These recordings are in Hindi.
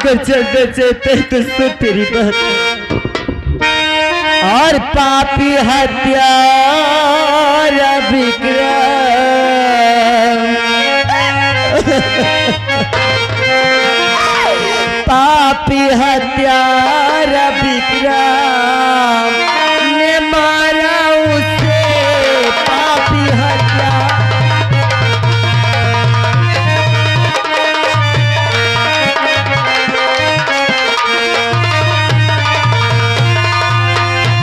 को जानना चाहता है तो सुन तेरी बात। और पापी हत्यारा विक्रम पापी हत्यारा विक्रम ने मारा उसे पापी हत्या।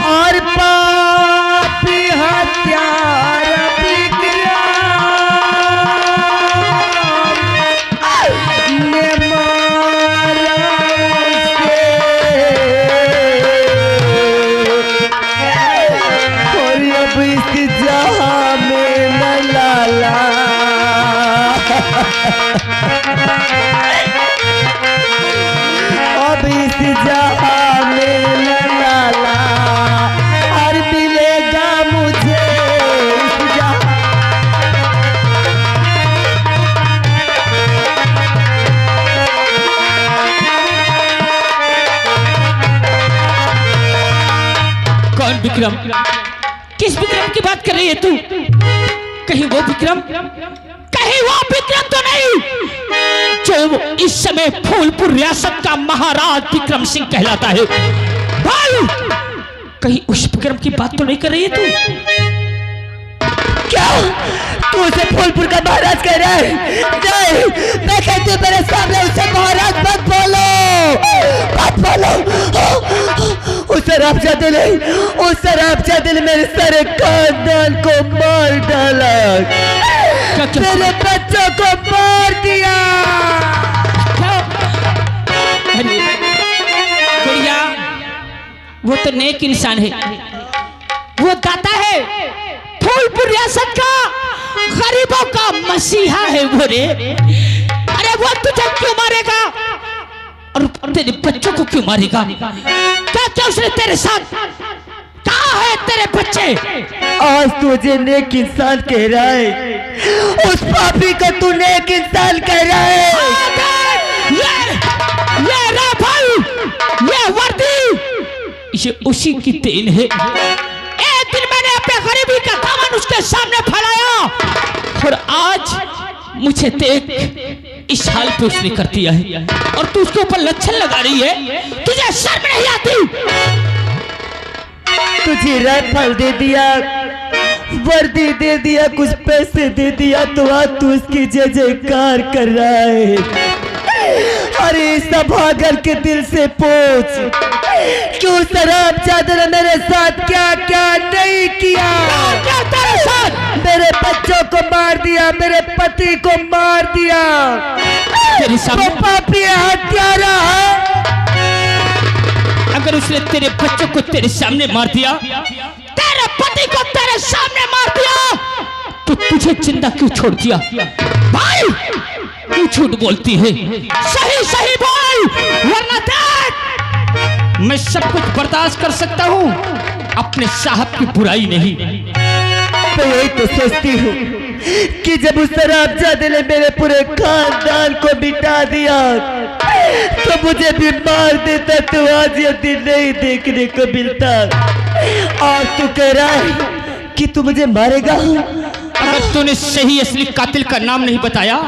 और पापी हत्यारा विक्रम ने मारा उसे। और अब इस जहां में न लाला अब इस जहां में न लाला और मिलेगा मुझे इस जहां। कौन विक्रम? किस विक्रम की बात कर रही है तू? कहीं वो विक्रम तो नहीं जो इस समय फूलपुर रियासत का महाराज विक्रम सिंह कहलाता है? भाई कहीं उस विक्रम की बात तो नहीं कर रही है तू? क्या तू उसे फूलपुर का महाराज कह रहा है? नहीं, मैं कहती हूँ मेरे सामने उसे महाराज मत बोलो, मत बोलो। उस शराबजादे ने मेरे सारे खानदान को मार डाला, मेरे बच्चों को मार दिया। अरे गुड़िया, वो तो नेक इंसान है, वो दाता है, फूलपुर रियासत का गरीबों का मसीहा है वो रे। अरे वो तुझे क्यों मारेगा और तेरे बच्चों को क्यों मारेगा? क्या उसने तेरे साथ? कहाँ है तेरे बच्चे? आज तुझे नेक इंसान कह रहा है, उस पापी को तू नेक इंसान कह रहा है। ये रे भाई, ये वर्दी, ये उसी की देन है। एक दिन मैंने अपने गरीबी का दामन उसके सामने फैलाया और आज मुझे देख इस हाल पे उसने कर दिया है और तू उसके ऊपर लच्छन लगा रही है। तुझे शर्म नहीं आती? तुझे राइफल दे दिया, वर्दी दे दिया, कुछ पैसे दे दिया तो आज तू उसकी जय जयकार कर रहा है। अरे सब भागल के दिल से पूछ, क्यों शराबजादे ने मेरे साथ क्या क्या नहीं किया? क्या तेरे साथ? मेरे बच्चों को मार दिया, मेरे पति को मार दिया। तेरे सामने पापी हत्यारा है। अगर उसने तेरे बच्चों को तेरे सामने मार दिया, तेरे पति को तेरे सामने मार दिया, तो तुझे जिंदा क्यों छोड़ दिया? भाई क्यों झूठ बोलती है? सही सही बोल, वरना देख मैं सब कुछ बर्दाश्त कर सकता हूँ, अपने साहब की बुराई नहीं। तो यही तो सोचती हूँ कि जब उस शराबजादे ने मेरे पूरे खानदान को मिटा दिया तो मुझे भी मार देता तो आज ये दिन नहीं देखने को मिलता। और तू कह रहा है कि तू मुझे मारेगा? अगर तूने सही असली कातिल का नाम नहीं बताया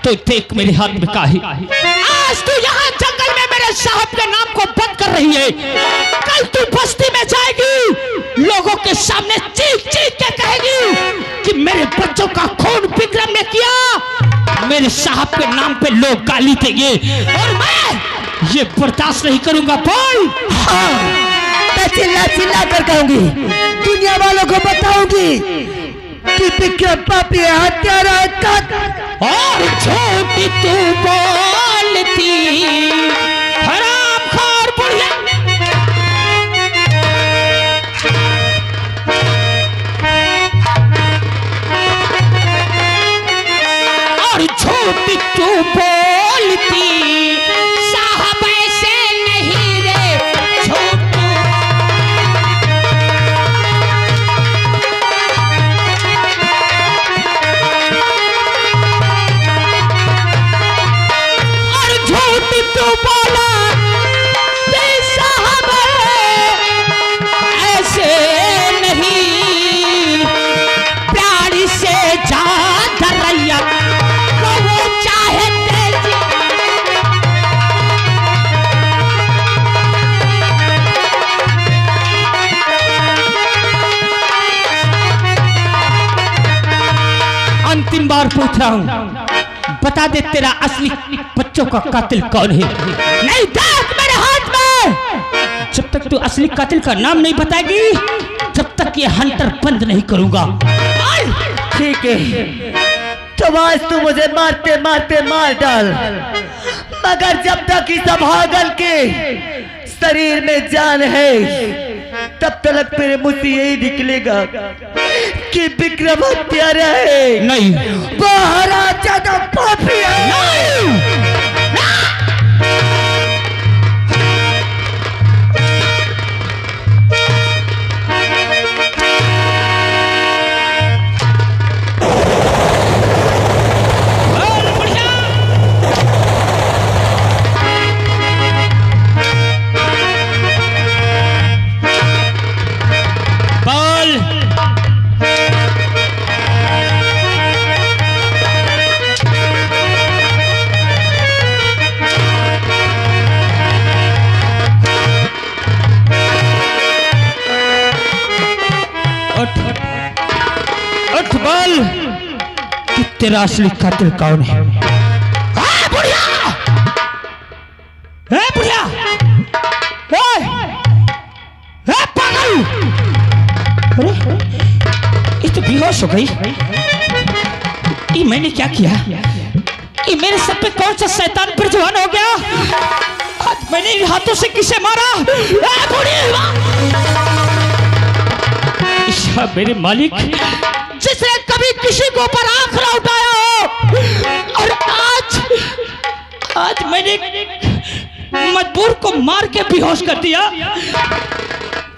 तो देख मेरे हाथ में क्या है। आज तू यहाँ जंगल में मेरे साहब के नाम को बंद कर रही है, कल तू बस्ती में जाएगी, लोगों के सामने चीख चीख के कहेगी कि मेरे बच्चों का खून विक्रम ने किया। मेरे साहब के नाम पे लोग गाली देंगे और मैं ये बर्दाश्त नहीं करूंगा। बोल। हाँ, मैं चिल्ला चिल्ला कर कहूंगी, दुनिया वालों को बताऊंगी कि विक्रम पापी हत्यारा है। और झूठी तू बोलती हरामखोर बुढ़िया। और झूठी तू बोलती साहब ऐसे नहीं रे, झूठ। और झूठ तू अंतिम बार पूछ रहा हूँ, बता दे तेरा असली बच्चों का कातिल कौन है? नहीं, देख मेरे हाथ में। जब तक तू असली कातिल का नाम नहीं बताएगी, जब तक ये हंटर बंद नहीं करूंगा। ठीक है, तो आज तू मुझे मारते मारते मार डाल, मगर जब तक इस अभागन के शरीर में जान है, तब तक मेरे मुंह से यही निकलेगा कि विक्रम हत्यारा है। नहीं, महाराजा का पापी है। नहीं। तेरा असली कातिल कौन है? बुढ़िया! बुढ़िया! पागल! अरे ये तो बेहोश हो गई। ये मैंने क्या किया? ये मेरे सर पे कौन सा शैतान प्रज्वलन हो गया? आज मैंने इन हाथों से किसे मारा? ईशा मेरे मालिक, जिसने कभी किसी को ऊपर आंख न उठाया हो, और आज मैंने मजबूर को मार के बेहोश कर दिया।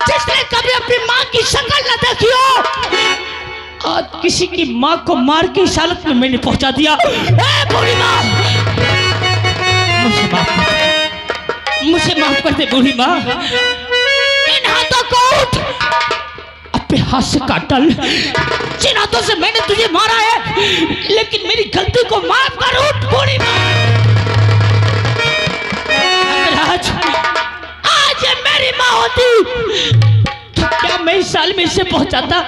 जिसने कभी अपनी मां की शक्ल न देखी हो, आज किसी की मां को मार के इस हालत में मैंने पहुंचा दिया। बूढ़ी मां, मुझे माफ कर दे बूढ़ी मां। इन हाथों को उठ, अपने हाथ से काट डाल। जिन हाथों से मैंने तुझे मारा है, लेकिन मेरी गलती को माफ कर। उठ बूढ़ी मां। आज ये मेरी मां होती तो क्या मैं इस साल में इसे पहुंचाता?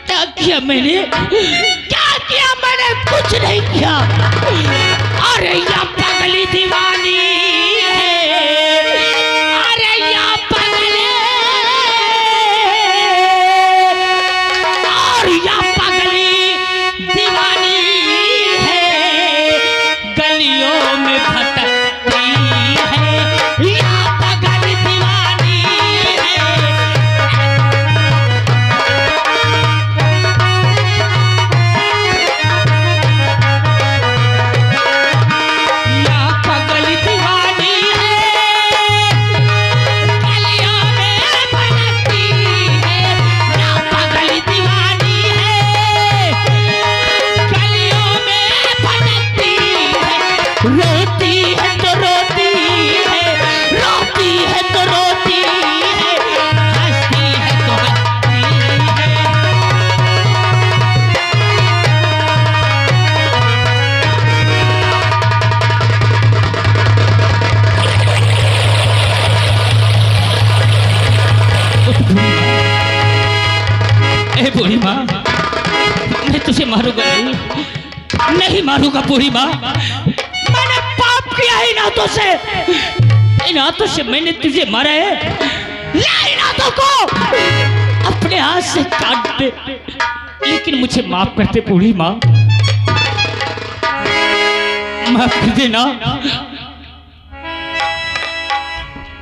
क्या किया मैंने? क्या किया मैंने? कुछ नहीं किया। अरे या पगली दीवानी है, अरे या पगली, और या पगली दीवानी है, गलियों में भटकती है, या पगली दीवानी है। या पगली दीवानी है, गलियों में भटकती है, या पगली दीवानी है, गलियों में भटकती है। रोती है तो रोती है, रोती है तो रोती है, हंसती है तो हंसती है। ए बूढ़ी माँ, मैं तुझे मारूंगा नहीं मारूंगा बूढ़ी माँ। मैंने पाप किया है इन हाथों से, इन हाथों से मैंने तुझे मारा है। ले इन हाथों को अपने हाथ से काट दे, लेकिन मुझे माफ कर दे बूढ़ी माँ, माफ कर देना।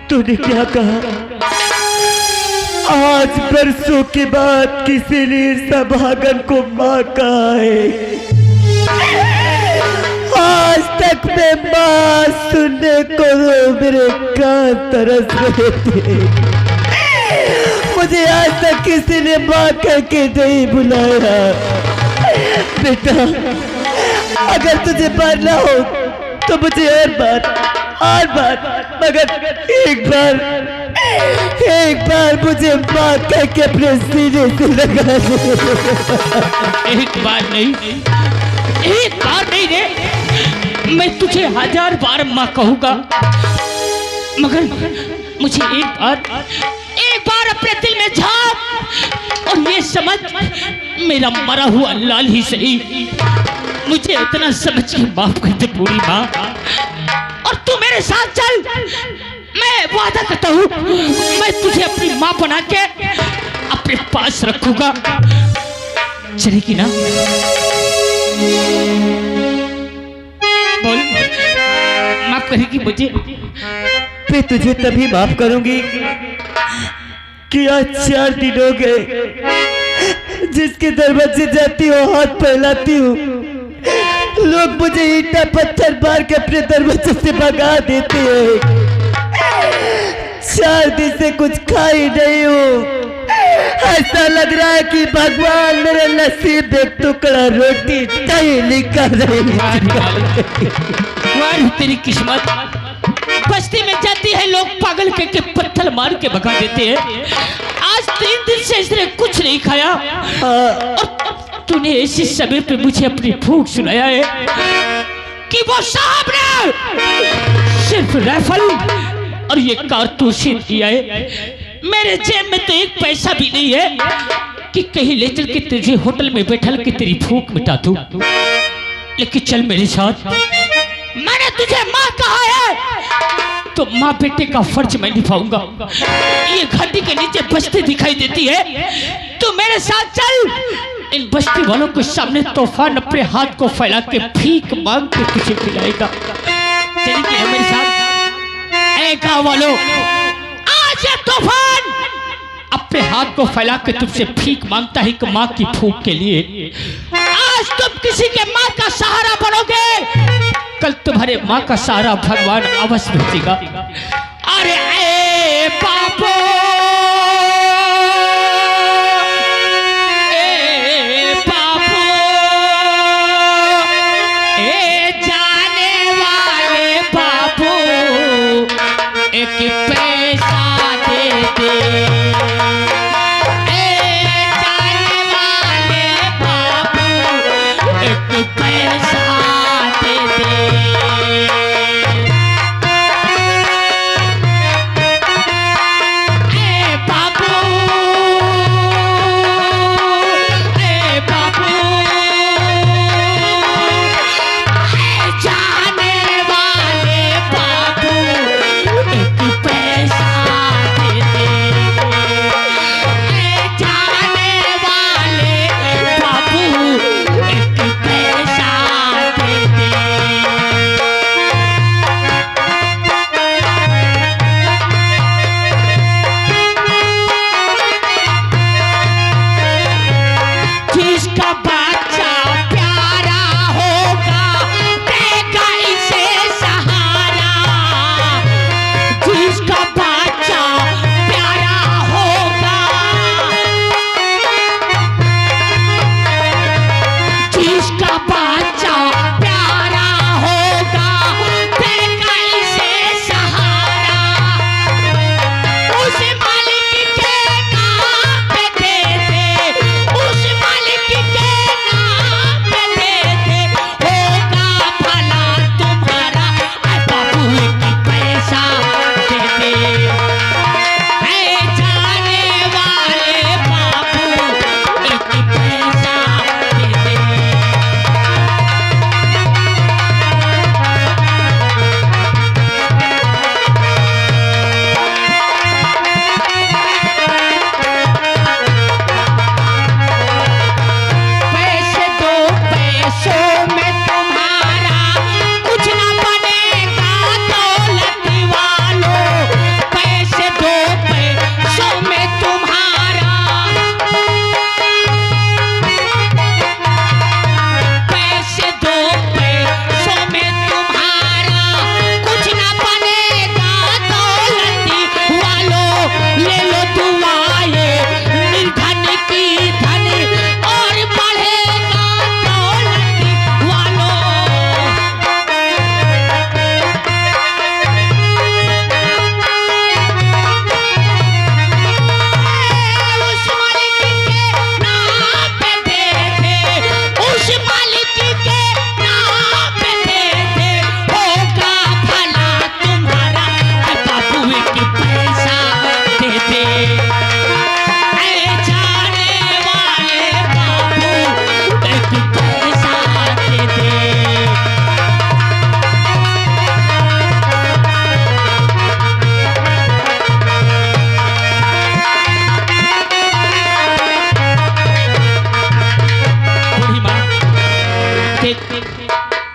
तूने क्या कहा? आज बरसों के बाद किसी ने सभागन को मां कहा है। आज तक मैं मां सुनने को मेरे कान तरस रहे थे। मुझे आज तक किसी ने मां कह के नहीं बुलाया। बेटा, अगर तुझे मारना हो तो मुझे और बार, मगर एक बार मुझे मां कह के अपने सीने से लगा दे। एक बार नहीं रे, मैं तुझे 1000 बार मां कहूंगा, मगर मुझे एक बार अपने दिल में झांक और ये समझ मेरा मरा हुआ लाल ही सही, मुझे इतना समझ के माफ कर दे बूढ़ी माँ, और तू मेरे साथ चल। मैं वादा करता हूँ मैं तुझे अपनी माँ बना के अपने पास रखूंगा। चलेगी ना? बोल, माफ करेगी मुझे? मैं तुझे तभी माफ करूंगी कि आज 4 दिन हो गए जिसके दरवाजे जाती हो हाथ फैलाती हूँ, लोग मुझे ईंटा पत्थर मार के अपने दरवाजे से भगा देते हैं। 4 दिन से कुछ खा ही नहीं हूँ। ऐसा लग रहा है कि भगवान मेरे नसीब एक टुकड़ा रोटी नहीं लिखा रही। तेरी किस्मत, बस्ती में जाती है लोग पागल के पत्थर मार के भगा देते हैं। आज 3 दिन से इसने कुछ नहीं खाया और तूने ऐसे समय पे मुझे अपनी भूख सुनाया है कि वो साहब ने सिर्फ राइफल और ये कारतूस दिया है। मेरे जेब में तो 1 पैसा भी नहीं है कि कहीं ले चल के तुझे होटल में बैठल के तेरी भूख मिटा दूं। लेकिन चल मेरे साथ, मैंने तुझे माँ कहा है तो माँ बेटे का फर्ज मैं निभाऊंगा। ये घाटी के नीचे बस्ती दिखाई देती है, तू मेरे साथ चल। इन बस्ती वालों के सामने तूफान अपने हाथ को फैला के भीख मांग के तुझे खिलाएगा। चलिए मेरे साथ। ऐ गाँव वालों, आज ये तूफान अपने हाथ को फैला के तुमसे भीख मांगता है कि माँ की भूख के लिए। आज तुम किसी के माँ का सहारा बनोगे, कल तुम्हारे माँ का सहारा भगवान अवश्य भेजेगा। अरे ए बाबू, ए बाबू, ए जाने वाले बाबू, एक पैसा दे दे। ए जाने वाले बाबू, एक पैसा दे दे।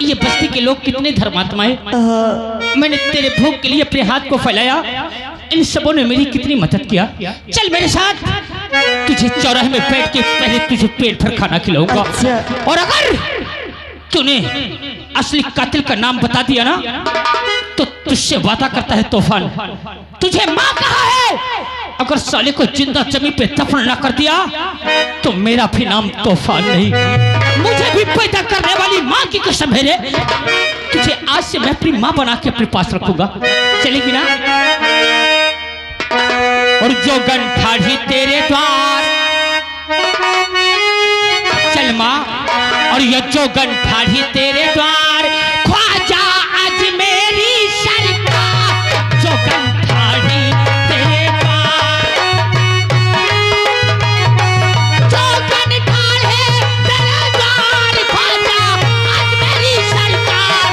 कि ये बस्ती के लोग कितने धर्मात्मा हैं। मैंने तेरे भूख के लिए अपने हाथ को फैलाया, इन सबों ने मेरी कितनी मदद किया। चल मेरे साथ, तुझे चौराहे में बैठ के पहले तुझे पेट भर खाना खिलाऊंगा। और अगर तूने असली कातिल का नाम बता दिया ना, तो तुझसे वादा करता है तूफान, तुझे माँ कहा है, अगर साले को जिंदा जमीन पे दफन न कर दिया तो मेरा भी नाम तूफान नहीं। मुझे भी पैदा करने वाली माँ की कसम है रे, तुझे आज से मैं अपनी माँ बना के अपने पास रखूंगा। चलेगी ना? और जो गन ठाढ़ी तेरे द्वार, चल माँ, और ये जो गन ठाढ़ी तेरे द्वार, ख्वाजा आज मेरी सरकार, जो गन ठाढ़ी तेरे द्वार, जो गन ठाढ़े तेरे द्वार, ख्वाजा आज मेरी सरकार,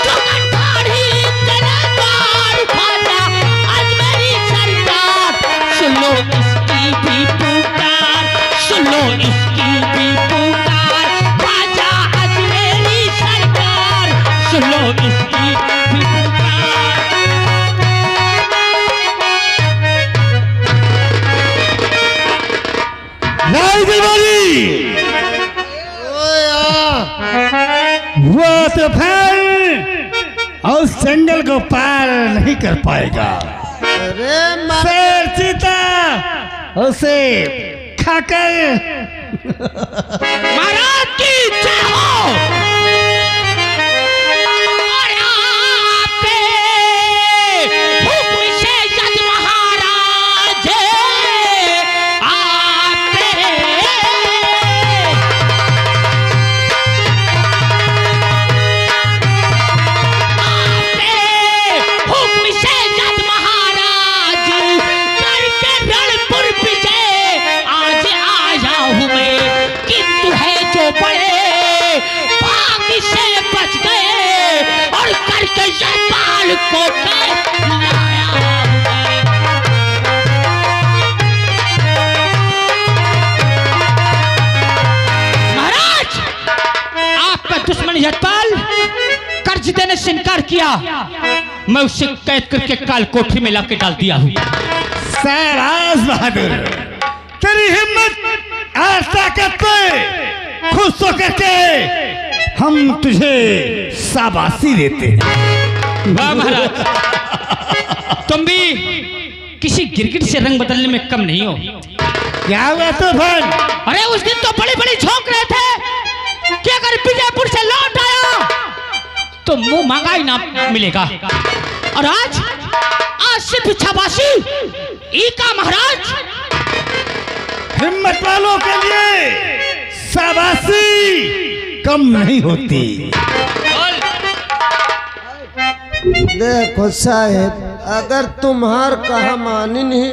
जो गन ठाढ़ी तेरे द्वार, ख्वाजा आज मेरी सरकार। सुन लो इसकी भी पुकार, सुन लो इसकी भी पुकार, ख्वाजा आज मेरी सरकार, सुन लो इसकी भी पुकार। नहीं दिवाली, वो तो फिर और जंगल को पार नहीं कर पाएगा। शेर चीता उसे खाकर महाराज की जय हो। और आपके हुक्म से यज महाराज, आपके हुक्म से यज महाराज, करके रणपुर विजय आज आया हूँ मैं, किंतु है जो बड़े भाग से बच गए, और करके यजपाल को लाया हूँ मैं। महाराज, आपका दुश्मन यजपाल कर्ज देने से इनकार किया, मैं उसे कैद करके काल कोठरी में लाके डाल दिया हूँ। शाहबाज बहादुर, तेरी हिम्मत और ताकत पे खुश होकर के हम तुझे शाबाशी देते हैं। वाह महाराज, तुम भी किसी गिरगिट से रंग बदलने में कम नहीं हो। क्या हुआ तूफान? अरे उस दिन तो बड़े बड़े झोंक रहे थे कि अगर विजयपुर से लौट आया तो मुंह मांगा ही ना मिलेगा, और आज सिर्फ छाबाशी ई का महाराज। हिम्मत वालों के लिए शाबाशी कम नहीं होती। देखो साहेब, अगर तुम्हार कहा मानी नहीं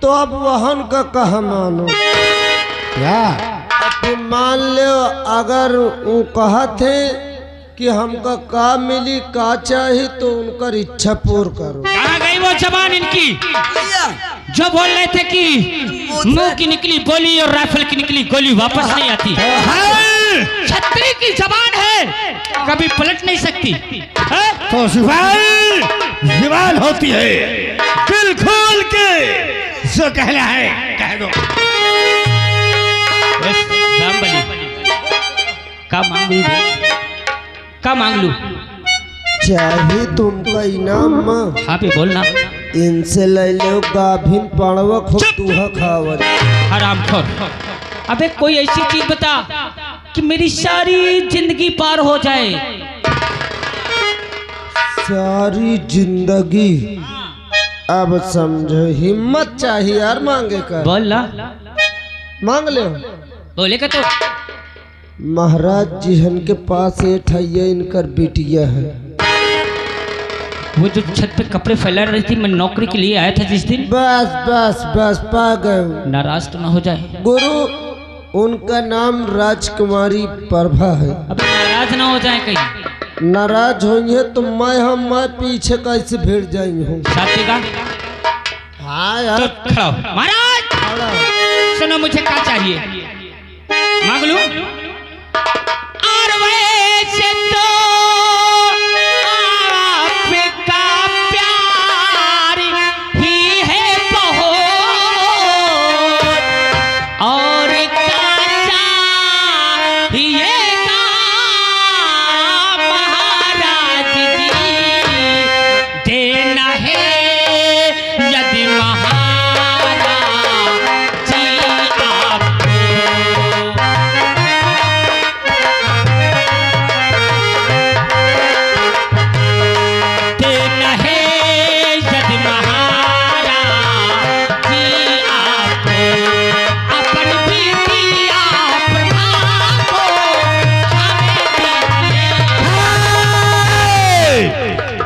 तो अब वहन का कहा मानो। क्या? अब मान लो अगर वो कहा थे कि हमका का मिली का चाहिए तो उनकर इच्छा पूर्ण करो। कहाँ गई वो जबान इनकी जो बोल रहे थे कि मुंह की निकली बोली और राइफल की निकली गोली वापस नहीं आती। छतरी की जबान है, कभी पलट नहीं सकती है? तो जुबान होती है, दिल खोल के जो कहना है कह दो। का मांग लू, का मांग लू? चाहिए तुमका इनाम माँ? हाँ भी बोलना। इनसे ले लो गाभिन पड़वा खूब तुहा खावर। हरामखोर, अबे कोई ऐसी चीज बता कि मेरी सारी जिंदगी पार हो जाए। सारी जिंदगी? अब समझो, हिम्मत चाहिए यार मांगे का। बोल ना, मांग ले। बोलेगा तो। महाराज जिहन के पास एक ठैया इनकर बिटिया है। वो जो छत पे कपड़े फैला रही थी, मैं नौकरी के लिए आया था जिस दिन। बस बस बस पा गए। नाराज तो ना हो जाए गुरु, उनका नाम राजकुमारी प्रभा है। अब नाराज ना हो जाए कहीं। नाराज होंगे तो मैं पीछे कैसे भिड़ जाई हूँ। साथी का हाँ यार, तो खड़ा हो। महाराज सुनो, मुझे क्या चाहिए मांग लूं? और वैसे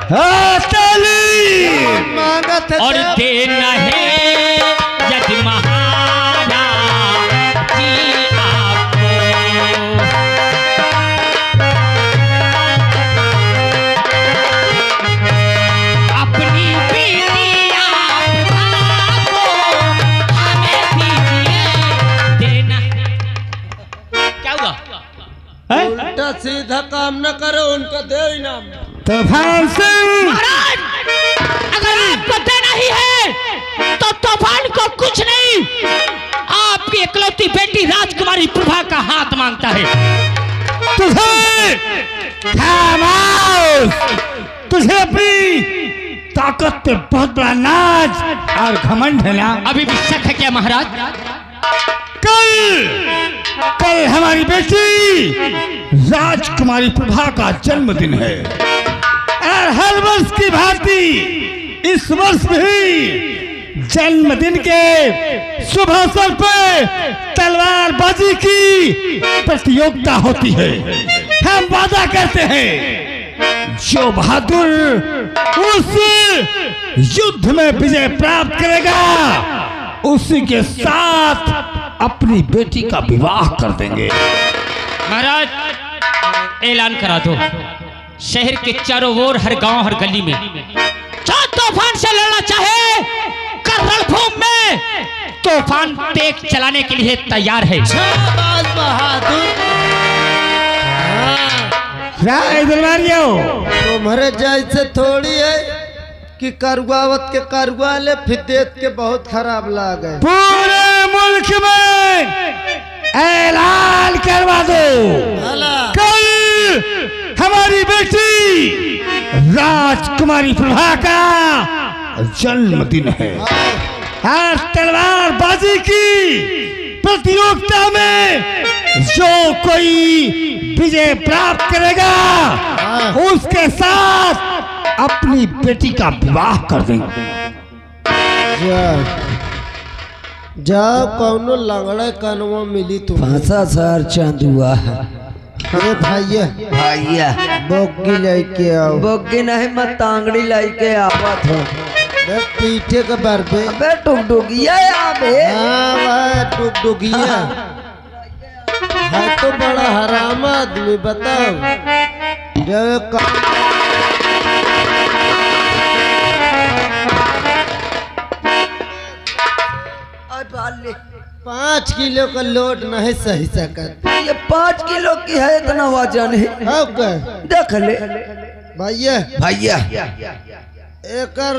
हाँ, ताली। मांगत है और देव। देना है यदि महाराज जी आपको। अपनी बेटियां आपको हमें दीजिए देना। क्या हुआ? उल्टा सीधा काम न करो, उनको दे इनाम। तूफान सिंह, महाराज, अगर आपको देना ही है तो तूफान को कुछ नहीं, आपकी इकलौती बेटी राजकुमारी प्रभा का हाथ मांगता है। तुझे अपनी ताकत पे बहुत बड़ा नाज और घमंड है ना। अभी भी शक है क्या महाराज? कल हमारी बेटी राजकुमारी प्रभा का जन्मदिन है और हर वर्ष की भांति इस वर्ष भी जन्मदिन के शुभ अवसर पर तलवारबाजी की प्रतियोगिता होती है। हम वादा करते हैं जो बहादुर उस युद्ध में विजय प्राप्त करेगा उसी के साथ अपनी बेटी का विवाह कर देंगे। महाराज, ऐलान करा दो शहर के चारों ओर, हर गांव, हर गली में जो तूफान से लड़ना चाहे कर रणभूमि में तूफान तेज चलाने के लिए तैयार है। शाबाश बहादुर। राय दरबारियों, तुम्हारे जैसे थोड़ी है कि करुआवत के करुआ ले फिर देख के बहुत खराब लागे। पूरे मुल्क में ऐलान करवा दो कल हमारी बेटी राजकुमारी प्रभा का जन्मदिन है और तलवारबाजी की प्रतियोगिता में जो कोई विजय प्राप्त करेगा उसके साथ अपनी बेटी का विवाह कर देंगे। जाओ कौनो लंगड़े कनवा मिली तुम। फांसा सर चंदुआ है। अरे भैया भैया बोगी लेके आओ। बोगी नहीं, मैं तांगड़ी लेके आवत हूँ। अरे पीठे का बरबे। अबे टुकटुकिया आबे। हाँ वह टुकटुकिया है तो बड़ा हराम आदमी। बताओ जब बाले 5 किलो का लोड नहीं सही सकत। ये 5 किलो की है, इतना वजन है। देख ले भैया भैया। एकर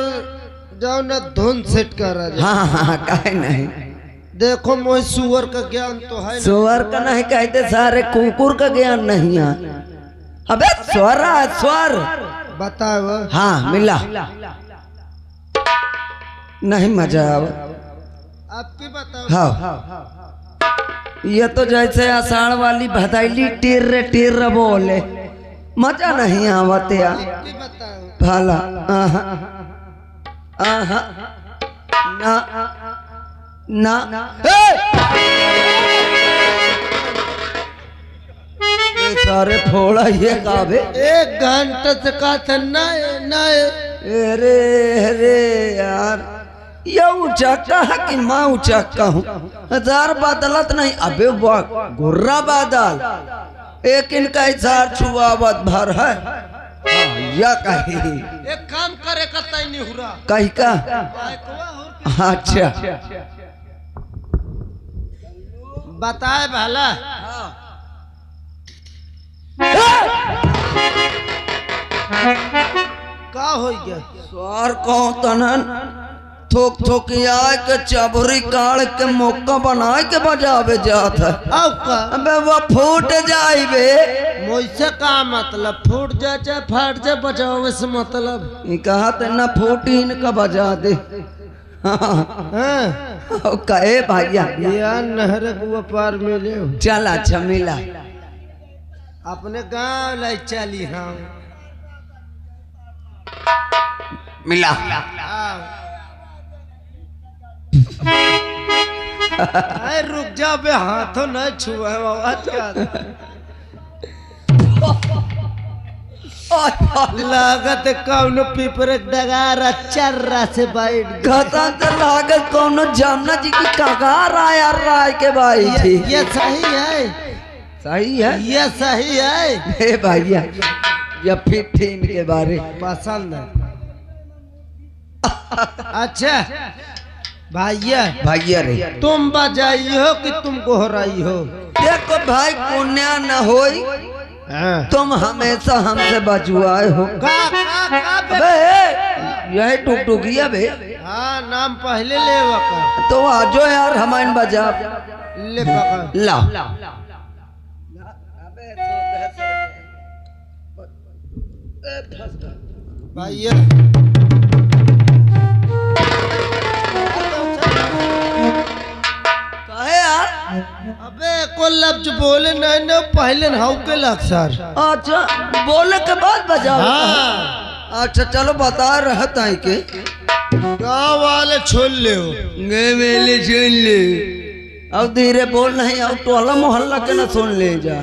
जाओ ना धुन सेट कर। हाँ हाँ, काहे नहीं। देखो मोह सुअर का ज्ञान तो है ना। सुअर का नहीं कहते, सारे कुकुर का ज्ञान नहीं है। अबे स्वर है, स्वर। बताओ। हाँ मिला नहीं, मजा आवा। आपकी बताओ। हाँ ये तो जैसे आषाढ़ वाली भदैली टिर्र टिर्र बोले, मजा नहीं आवत यार। आपकी बताओ। भला आहा आहा ना ना। ये सारे फोड़ा ये काबे। 1 घंटे से कहा था ना ना। अरे अरे यार, ये ऊंचा है कि मैं ऊंचा हूँ? हजार बदलत नहीं। अबे वाह गुर्रा बादल, एक इनका इशार छुआवत भर है। या कही एक काम करे का तय नहीं हुआ। कही का? अच्छा बताए भला। का हो गया? स्वर को तनन थोक थोकिया के चबरी काट के मौका बना के बजावे जात है। अब का अबे वो फूट जाइबे। मुझसे का मतलब? फूट जाए चाहे फट जाए, बचाओ से मतलब। ये कहा ते ना फूटी इनका बजा दे। हाँ कहे भैया यार नहर कुआ पार मिले हो। चल अच्छा मिला। अपने गांव लाई चली। हाँ मिला। अरे रुक जा बे, हाथों न छुआ है बाबा। लागत कौनो पिपरे डगार चर्रा से बैठ कहता तो लागत कौनो जामना जी की कगार आया राय के भाई थी। ये सही है, सही है, ये सही है। हे भैया ये फिफ्टीन के बारे पसंद है। अच्छा भैया, भैया रे तुम बजाई हो कि तुमको हो रही हो? देखो भाई पुण्य न होई, तुम हमेशा हमसे बचुआए हो। अबे यही टुकटुकिया बे। हाँ नाम पहले ले वकर तो आजो यार हमारे बजा ले पकड़ ला। भैया कहे यार, अबे को लफ्ज बोले नहीं न पहले हाउ के लक्षर। अच्छा बोले के बाद बजाओ। हाँ अच्छा चलो बता रहता है के गाँव वाले छोड़ ले हो। गे मेले सुन ले, अब धीरे बोल नहीं, अब टोला मोहल्ला के ना सुन ले जा।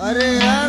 अरे यार